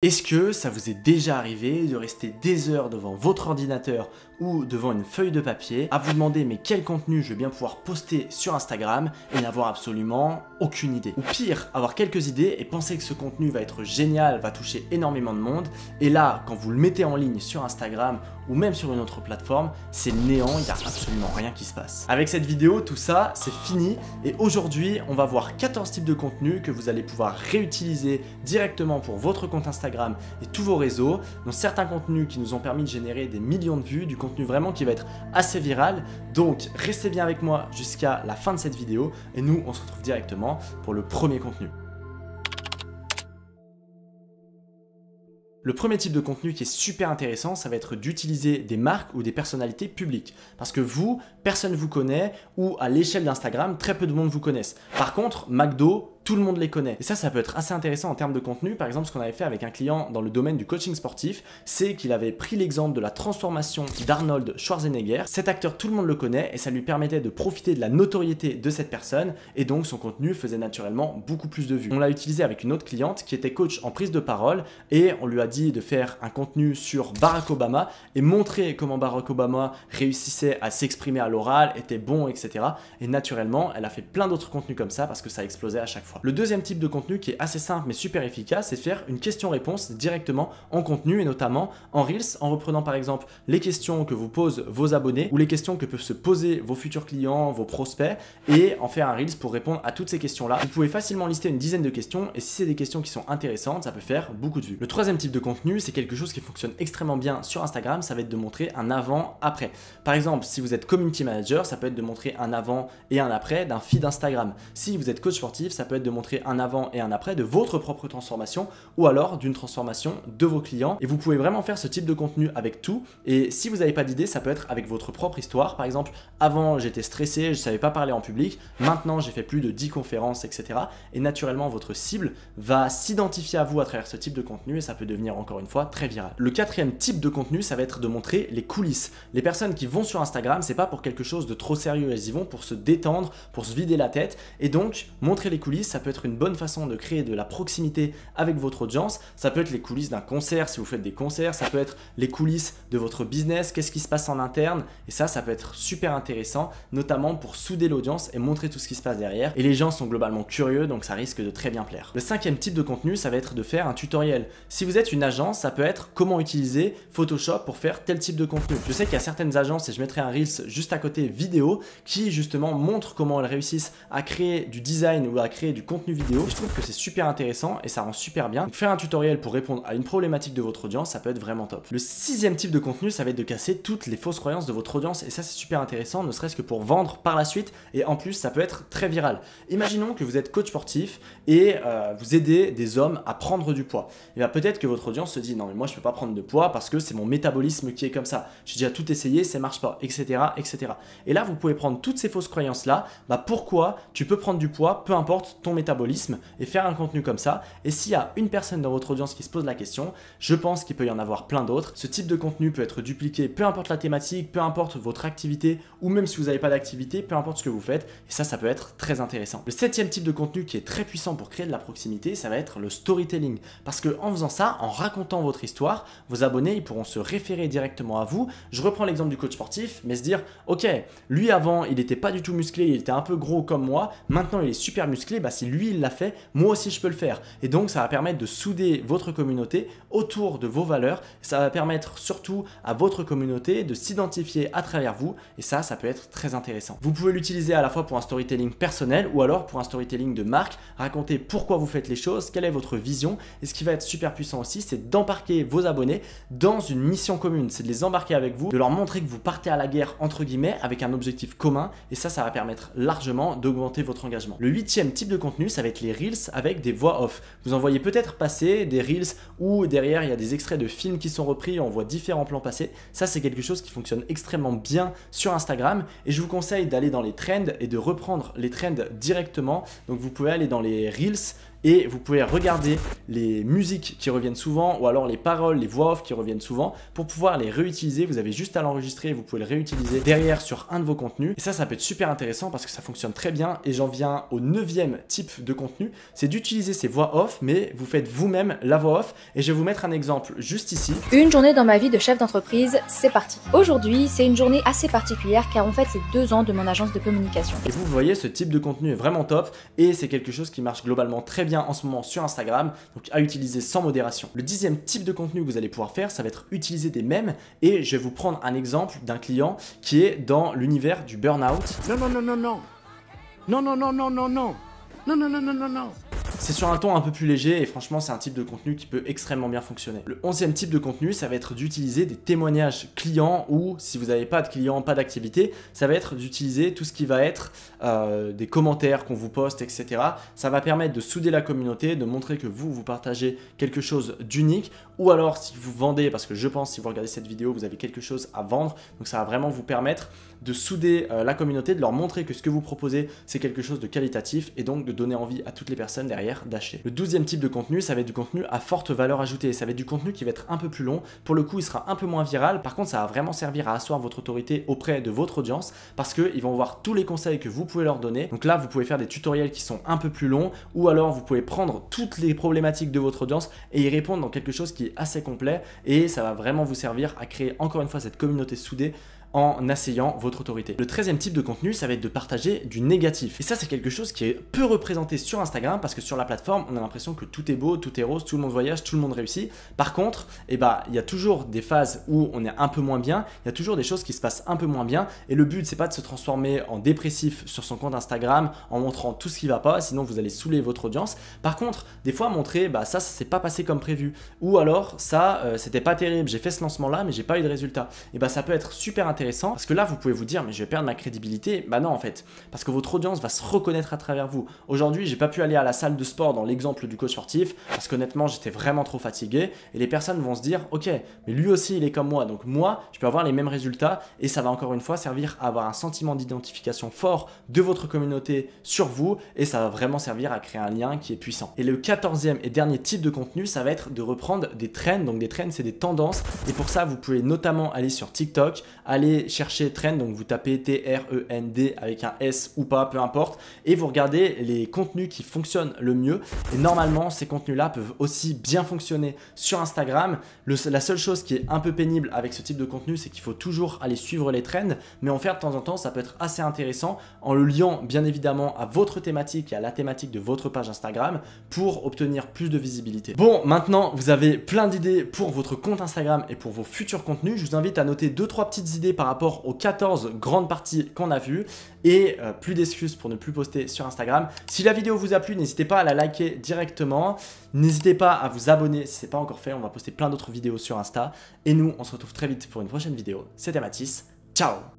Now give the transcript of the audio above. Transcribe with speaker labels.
Speaker 1: Est-ce que ça vous est déjà arrivé de rester des heures devant votre ordinateur ou devant une feuille de papier à vous demander mais quel contenu je vais bien pouvoir poster sur Instagram et n'avoir absolument aucune idée? Ou pire, avoir quelques idées et penser que ce contenu va être génial, va toucher énormément de monde et là, quand vous le mettez en ligne sur Instagram ou même sur une autre plateforme, c'est le néant, il n'y a absolument rien qui se passe. Avec cette vidéo, tout ça, c'est fini et aujourd'hui, on va voir 14 types de contenus que vous allez pouvoir réutiliser directement pour votre compte Instagram et tous vos réseaux, dont certains contenus qui nous ont permis de générer des millions de vues, du contenu vraiment qui va être assez viral. Donc restez bien avec moi jusqu'à la fin de cette vidéo et nous on se retrouve directement pour le premier contenu. Le premier type de contenu qui est super intéressant, ça va être d'utiliser des marques ou des personnalités publiques. Parce que vous, personne ne vous connaît ou à l'échelle d'Instagram, très peu de monde vous connaissent. Par contre, McDo, tout le monde les connaît. Et ça peut être assez intéressant en termes de contenu. Par exemple, ce qu'on avait fait avec un client dans le domaine du coaching sportif, c'est qu'il avait pris l'exemple de la transformation d'Arnold Schwarzenegger. Cet acteur, tout le monde le connaît et ça lui permettait de profiter de la notoriété de cette personne et donc son contenu faisait naturellement beaucoup plus de vues. On l'a utilisé avec une autre cliente qui était coach en prise de parole et on lui a dit de faire un contenu sur Barack Obama et montrer comment Barack Obama réussissait à s'exprimer à l'oral, était bon, etc. Et naturellement, elle a fait plein d'autres contenus comme ça parce que ça explosait à chaque fois. Le deuxième type de contenu qui est assez simple mais super efficace, c'est de faire une question-réponse directement en contenu et notamment en Reels, en reprenant par exemple les questions que vous posent vos abonnés ou les questions que peuvent se poser vos futurs clients, vos prospects et en faire un Reels pour répondre à toutes ces questions-là. Vous pouvez facilement lister une dizaine de questions et si c'est des questions qui sont intéressantes, ça peut faire beaucoup de vues. Le troisième type de contenu, c'est quelque chose qui fonctionne extrêmement bien sur Instagram, ça va être de montrer un avant-après. Par exemple, si vous êtes community manager, ça peut être de montrer un avant et un après d'un feed Instagram. Si vous êtes coach sportif, ça peut être de montrer un avant et un après de votre propre transformation ou alors d'une transformation de vos clients. Et vous pouvez vraiment faire ce type de contenu avec tout. Et si vous n'avez pas d'idée, ça peut être avec votre propre histoire. Par exemple, avant j'étais stressé, je ne savais pas parler en public. Maintenant j'ai fait plus de 10 conférences, etc. Et naturellement, votre cible va s'identifier à vous à travers ce type de contenu et ça peut devenir encore une fois très viral. Le quatrième type de contenu, ça va être de montrer les coulisses. Les personnes qui vont sur Instagram, c'est pas pour quelque chose de trop sérieux. Elles y vont pour se détendre, pour se vider la tête. Et donc, montrer les coulisses, ça peut être une bonne façon de créer de la proximité avec votre audience. Ça peut être les coulisses d'un concert si vous faites des concerts, ça peut être les coulisses de votre business, qu'est-ce qui se passe en interne et ça peut être super intéressant, notamment pour souder l'audience et montrer tout ce qui se passe derrière. Et les gens sont globalement curieux, donc ça risque de très bien plaire. Le cinquième type de contenu, ça va être de faire un tutoriel. Si vous êtes une agence, ça peut être comment utiliser Photoshop pour faire tel type de contenu. Je sais qu'il y a certaines agences, et je mettrai un Reels juste à côté vidéo, qui justement montrent comment elles réussissent à créer du design ou à créer du contenu vidéo. Je trouve que c'est super intéressant et ça rend super bien. Donc, faire un tutoriel pour répondre à une problématique de votre audience, ça peut être vraiment top. Le sixième type de contenu, ça va être de casser toutes les fausses croyances de votre audience et ça c'est super intéressant, ne serait-ce que pour vendre par la suite et en plus ça peut être très viral. Imaginons que vous êtes coach sportif et vous aidez des hommes à prendre du poids. Et bien peut-être que votre audience se dit non mais moi je peux pas prendre de poids parce que c'est mon métabolisme qui est comme ça. J'ai déjà tout essayé, ça marche pas, etc., etc. Et là vous pouvez prendre toutes ces fausses croyances là. Pourquoi tu peux prendre du poids, peu importe ton métabolisme et faire un contenu comme ça. Et s'il y a une personne dans votre audience qui se pose la question, je pense qu'il peut y en avoir plein d'autres. Ce type de contenu peut être dupliqué, peu importe la thématique, peu importe votre activité ou même si vous n'avez pas d'activité, peu importe ce que vous faites. Et ça peut être très intéressant. Le septième type de contenu qui est très puissant pour créer de la proximité, ça va être le storytelling. Parce que en faisant ça, en racontant votre histoire, vos abonnés ils pourront se référer directement à vous. Je reprends l'exemple du coach sportif, mais se dire ok, lui avant il n'était pas du tout musclé, il était un peu gros comme moi, maintenant il est super musclé, si lui il l'a fait, moi aussi je peux le faire. Et donc ça va permettre de souder votre communauté autour de vos valeurs. Ça va permettre surtout à votre communauté de s'identifier à travers vous et ça peut être très intéressant. Vous pouvez l'utiliser à la fois pour un storytelling personnel ou alors pour un storytelling de marque, raconter pourquoi vous faites les choses, quelle est votre vision et ce qui va être super puissant aussi, c'est d'embarquer vos abonnés dans une mission commune, c'est de les embarquer avec vous, de leur montrer que vous partez à la guerre entre guillemets avec un objectif commun et ça va permettre largement d'augmenter votre engagement. Le huitième type de contenu, ça va être les Reels avec des voix off. Vous en voyez peut-être passer des Reels où derrière il y a des extraits de films qui sont repris, on voit différents plans passer. Ça c'est quelque chose qui fonctionne extrêmement bien sur Instagram et je vous conseille d'aller dans les trends et de reprendre les trends directement. Donc vous pouvez aller dans les Reels et vous pouvez regarder les musiques qui reviennent souvent ou alors les paroles, les voix off qui reviennent souvent pour pouvoir les réutiliser. Vous avez juste à l'enregistrer et vous pouvez le réutiliser derrière sur un de vos contenus. Et ça peut être super intéressant parce que ça fonctionne très bien. Et j'en viens au 9e type de contenu, c'est d'utiliser ces voix off, mais vous faites vous-même la voix off. Et je vais vous mettre un exemple juste ici.
Speaker 2: Une journée dans ma vie de chef d'entreprise, c'est parti. Aujourd'hui, c'est une journée assez particulière car on fête les 2 ans de mon agence de communication.
Speaker 1: Et vous voyez, ce type de contenu est vraiment top et c'est quelque chose qui marche globalement très bien en ce moment sur Instagram, donc à utiliser sans modération. Le 10e type de contenu que vous allez pouvoir faire, ça va être utiliser des mèmes et je vais vous prendre un exemple d'un client qui est dans l'univers du burn-out. Non. C'est sur un ton un peu plus léger et franchement c'est un type de contenu qui peut extrêmement bien fonctionner. Le 11e type de contenu, ça va être d'utiliser des témoignages clients ou si vous n'avez pas de clients, pas d'activité, ça va être d'utiliser tout ce qui va être des commentaires qu'on vous poste, etc. Ça va permettre de souder la communauté, de montrer que vous partagez quelque chose d'unique ou alors si vous vendez, parce que je pense si vous regardez cette vidéo, vous avez quelque chose à vendre, donc ça va vraiment vous permettre de souder la communauté, de leur montrer que ce que vous proposez c'est quelque chose de qualitatif et donc de donner envie à toutes les personnes derrière d'acheter. Le 12e type de contenu, ça va être du contenu à forte valeur ajoutée. Ça va être du contenu qui va être un peu plus long. Pour le coup, il sera un peu moins viral. Par contre, ça va vraiment servir à asseoir votre autorité auprès de votre audience parce qu'ils vont voir tous les conseils que vous pouvez leur donner. Donc là, vous pouvez faire des tutoriels qui sont un peu plus longs ou alors vous pouvez prendre toutes les problématiques de votre audience et y répondre dans quelque chose qui est assez complet et ça va vraiment vous servir à créer encore une fois cette communauté soudée en asseyant votre autorité. Le 13e type de contenu, ça va être de partager du négatif. Et ça, c'est quelque chose qui est peu représenté sur Instagram parce que sur la plateforme, on a l'impression que tout est beau, tout est rose, tout le monde voyage, tout le monde réussit. Par contre, il y a toujours des phases où on est un peu moins bien, il y a toujours des choses qui se passent un peu moins bien et le but, c'est pas de se transformer en dépressif sur son compte Instagram en montrant tout ce qui va pas, sinon vous allez saouler votre audience. Par contre, des fois montrer, ça s'est pas passé comme prévu ou alors ça, c'était pas terrible, j'ai fait ce lancement-là, mais j'ai pas eu de résultat. Et ça peut être super intéressant parce que là vous pouvez vous dire mais je vais perdre ma crédibilité. Non en fait, parce que votre audience va se reconnaître à travers vous. Aujourd'hui j'ai pas pu aller à la salle de sport dans l'exemple du coach sportif parce qu'honnêtement j'étais vraiment trop fatigué et les personnes vont se dire ok mais lui aussi il est comme moi donc moi je peux avoir les mêmes résultats et ça va encore une fois servir à avoir un sentiment d'identification fort de votre communauté sur vous et ça va vraiment servir à créer un lien qui est puissant. Et le 14e et dernier type de contenu, ça va être de reprendre des trends. Donc des trends c'est des tendances et pour ça vous pouvez notamment aller sur TikTok, aller chercher trend, donc vous tapez T-R-E-N-D avec un S ou pas, peu importe, et vous regardez les contenus qui fonctionnent le mieux. Et normalement, ces contenus-là peuvent aussi bien fonctionner sur Instagram. La seule chose qui est un peu pénible avec ce type de contenu, c'est qu'il faut toujours aller suivre les trends, mais en faire de temps en temps, ça peut être assez intéressant en le liant bien évidemment à votre thématique et à la thématique de votre page Instagram pour obtenir plus de visibilité. Bon, maintenant, vous avez plein d'idées pour votre compte Instagram et pour vos futurs contenus. Je vous invite à noter 2-3 petites idées par rapport aux 14 grandes parties qu'on a vues et plus d'excuses pour ne plus poster sur Instagram. Si la vidéo vous a plu, n'hésitez pas à la liker directement. N'hésitez pas à vous abonner si ce n'est pas encore fait. On va poster plein d'autres vidéos sur Insta. Et nous, on se retrouve très vite pour une prochaine vidéo. C'était Mathis. Ciao!